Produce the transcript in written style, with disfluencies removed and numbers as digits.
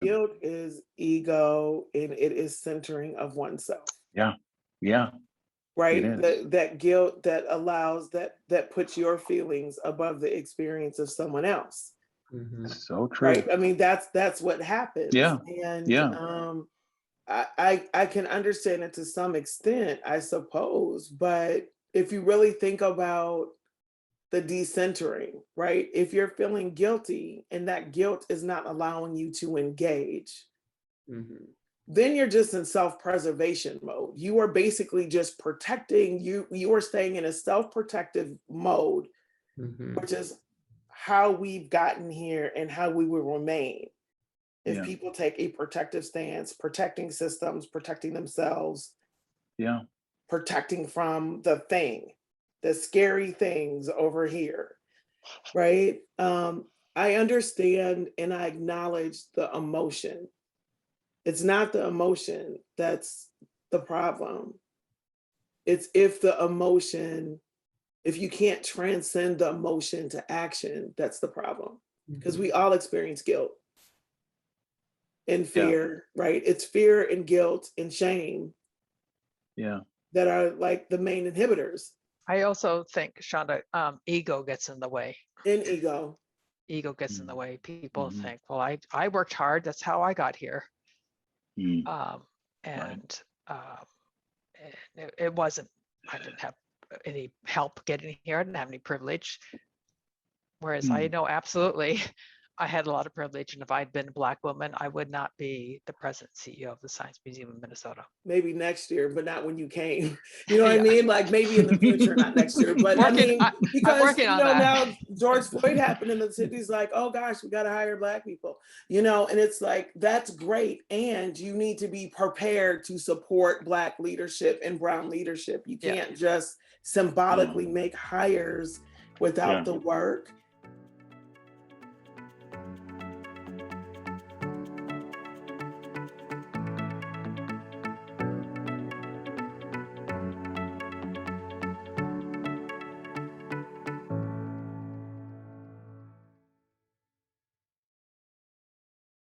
guilt is ego and it is centering of oneself. Yeah. Yeah. Right? It is. That guilt that allows that puts your feelings above the experience of someone else. So true. Right? I mean, that's what happens. Yeah. And Yeah. I can understand it to some extent, I suppose, but if you really think about the decentering, right? If you're feeling guilty and that guilt is not allowing you to engage, then you're just in self-preservation mode. You are basically just protecting you are staying in a self-protective mode, which is how we've gotten here and how we will remain. If Yeah. people take a protective stance, protecting systems, protecting themselves, Yeah. protecting from the scary things over here, right? I understand and I acknowledge the emotion. It's not the emotion that's the problem. It's if you can't transcend the emotion to action, that's the problem. Because we all experience guilt and Yeah. fear, right? It's fear and guilt and shame Yeah. that are like the main inhibitors I also think, Chanda, ego gets in the way. in ego. Ego gets in the way. People Mhm. think, well, I worked hard. That's how I got here. Mm. And it wasn't, I didn't have any help getting here. I didn't have any privilege. Whereas I know absolutely I had a lot of privilege. And if I'd been a Black woman, I would not be the president CEO of the Science Museum of Minnesota. Maybe next year, but not when you came. You know what I mean? Like maybe in the future, not next year. But I mean, I'm because working you on know, that. now George Floyd happened in the city's like, oh gosh, we gotta hire Black people, you know, and it's like that's great. And you need to be prepared to support Black leadership and brown leadership. You Yeah. can't just symbolically make hires without the work.